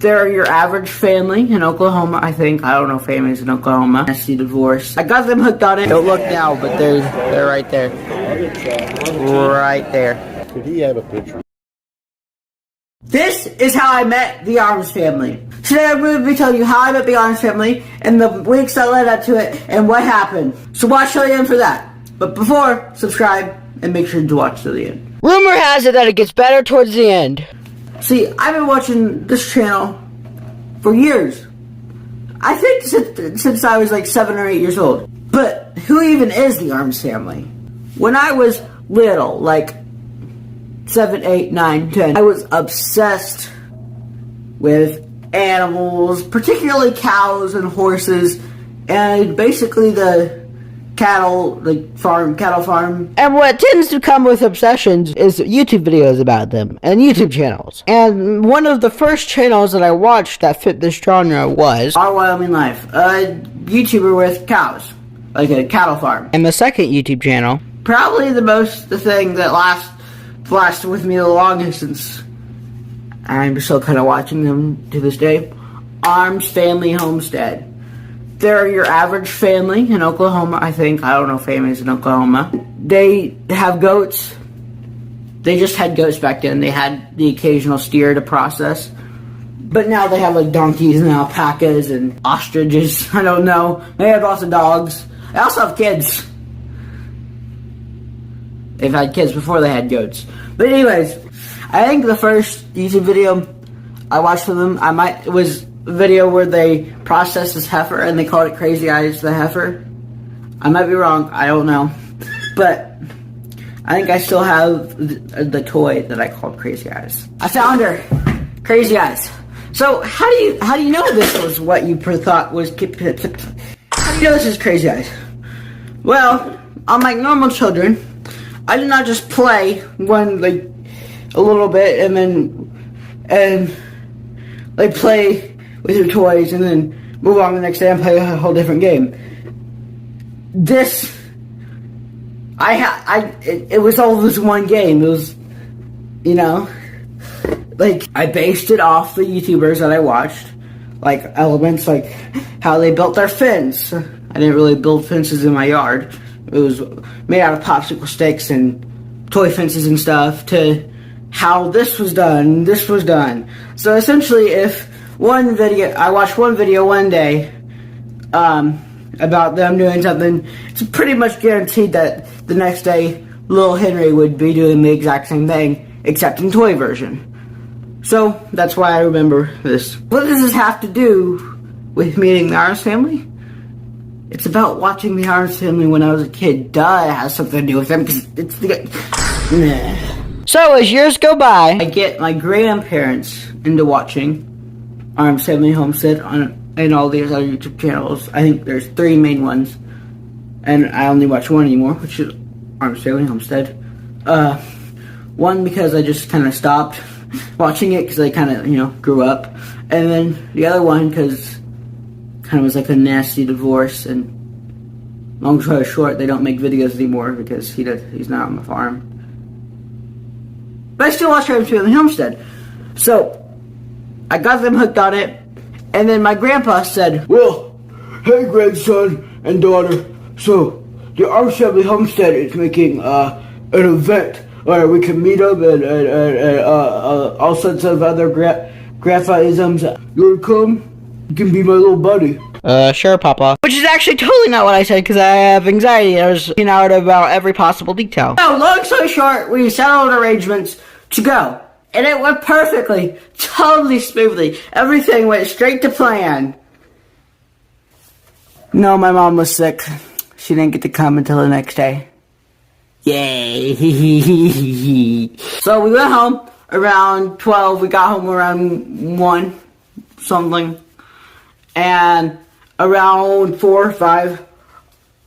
They're your average family in Oklahoma, I think. I don't know families in Oklahoma. Nasty divorce. I got them hooked on it. Don't look now, but they're right there. Right there. Did he have a picture? This is how I met the Arms family. Today I'm going to be telling you how I met the Arms family and the weeks that led up to it and what happened. So watch till the end for that. But before, subscribe and make sure to watch till the end. Rumor has it that it gets better towards the end. See, I've been watching this channel for years. I think since I was like 7 or 8 years old. But who even is the Arms family? When I was little, like 7, 8, 9, 10, I was obsessed with animals, particularly cows and horses, and basically the cattle farm. And what tends to come with obsessions is YouTube videos about them and YouTube channels. And one of the first channels that I watched that fit this genre was Our Wyoming Life, a YouTuber with cows, like a cattle farm. And the second YouTube channel, probably the thing that lasted with me the longest, since I'm still kind of watching them to this day, Arms Family Homestead. They're your average family in Oklahoma, I think. I don't know families in Oklahoma. They have goats. They just had goats back then. They had the occasional steer to process. But now they have like donkeys and alpacas and ostriches. I don't know. They have lots of dogs. They also have kids. They've had kids before they had goats. But anyways, I think the first YouTube video I watched from them, it was a video where they processed this heifer and they called it Crazy Eyes the heifer. I might be wrong, I don't know. But I think I still have the toy that I called Crazy Eyes. I found her, Crazy Eyes. So how do you know this was what you thought was? How do you know this is Crazy Eyes? Well, unlike normal children, I did not just play a little bit and play with your toys and then move on the next day and play a whole different game. It was all this one game. It was, I based it off the YouTubers that I watched, like elements like how they built their fence. I didn't really build fences in my yard. It was made out of popsicle sticks and toy fences and stuff, to how this was done. So essentially, if I watched one video one day about them doing something, it's pretty much guaranteed that the next day little Henry would be doing the exact same thing, except in toy version. So that's why I remember this. What does this have to do with meeting the Arms family? It's about watching the Arms family when I was a kid. Duh, it has something to do with them, because it's So as years go by, I get my grandparents into watching Arms Family Homestead and all these other YouTube channels. I think there's 3 main ones, and I only watch one anymore, which is Arms Family Homestead. One because I just kind of stopped watching it because I kind of grew up, and then the other one because kind of was like a nasty divorce. And long story short, they don't make videos anymore because he's not on the farm. But I still watch Arms Family Homestead. So I got them hooked on it, and then my grandpa said, "Well, hey grandson and daughter, so the Arms Family Homestead is making an event where we can meet up and all sorts of other grandpa-isms. You wanna come? You can be my little buddy." Sure, Papa. Which is actually totally not what I said, because I have anxiety. I was looking out about every possible detail. So, long story short, we settled arrangements to go. And it went perfectly, totally smoothly. Everything went straight to plan. No, my mom was sick. She didn't get to come until the next day. Yay. So we went home around 12. We got home around 1 something. And around 4 or 5,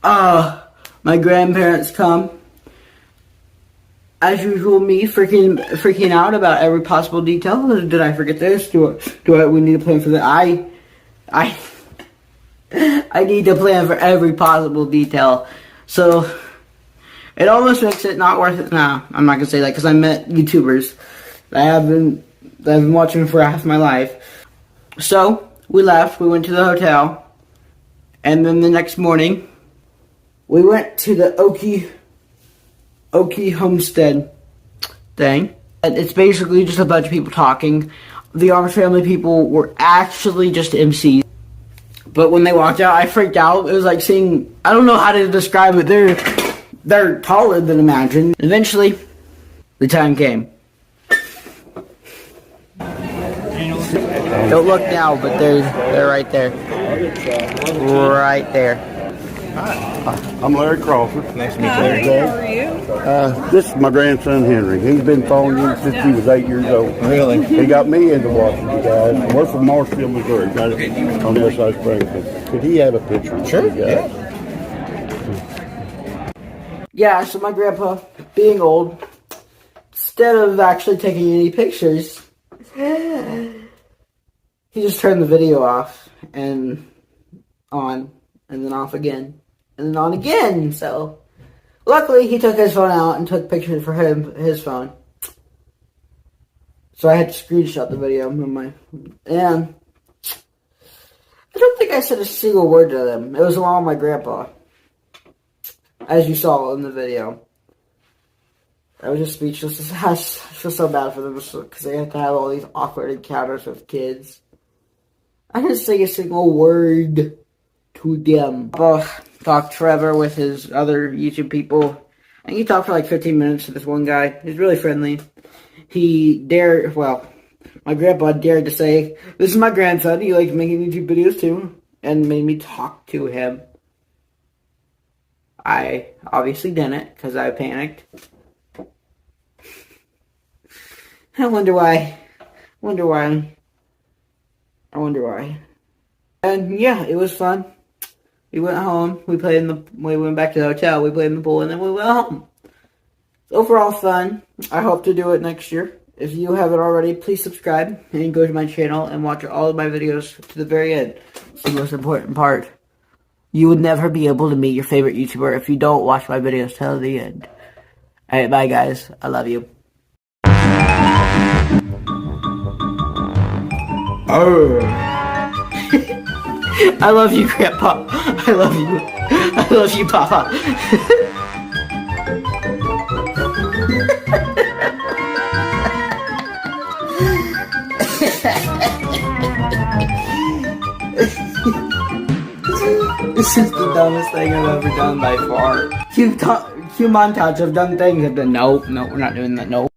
my grandparents come. As usual, me freaking out about every possible detail. Did I forget this? We need to plan for that? I need to plan for every possible detail. So it almost makes it not worth it. Nah, I'm not gonna say that, because I met YouTubers that I've been watching for half my life. So, we left, we went to the hotel, and then the next morning, we went to the Okie Homestead thing. And it's basically just a bunch of people talking. The Arms family people were actually just MCs. But when they walked out, I freaked out. It was like seeing, I don't know how to describe it. They're taller than Imagine. Eventually, the time came. Don't look now, but they're right there. Right there. Hi, I'm Larry Crawford. Nice to meet you. How are you? This is my grandson Henry. He's been following you since he was 8 years old. Really? He got me into watching you guys. We're from Marshfield, Missouri, right on the other side of Springfield. Could he have a picture of you guys? Yeah, so my grandpa, being old, instead of actually taking any pictures, he just turned the video off and on, and then off again, and then on again. So, luckily, he took his phone out and took pictures for his phone. So I had to screenshot the video and I don't think I said a single word to them. It was along with my grandpa, as you saw in the video. I was just speechless. I feel so bad for them because they have to have all these awkward encounters with kids. I didn't say a single word to them. Talked forever with his other YouTube people. And he talked for like 15 minutes to this one guy. He's really friendly. My grandpa dared to say, "This is my grandson. He likes making YouTube videos too," and made me talk to him. I obviously didn't because I panicked. I wonder why. And yeah, it was fun. We went home. We went back to the hotel. We played in the pool, and then we went home. Overall fun. I hope to do it next year. If you haven't already, please subscribe and go to my channel and watch all of my videos to the very end. It's the most important part. You would never be able to meet your favorite YouTuber if you don't watch my videos till the end. Alright, bye guys. I love you. Oh. I love you, Grandpa. I love you. I love you, Papa. This is the dumbest thing I've ever done by far. Cue montage of dumb things. I've done. Nope, we're not doing that. Nope.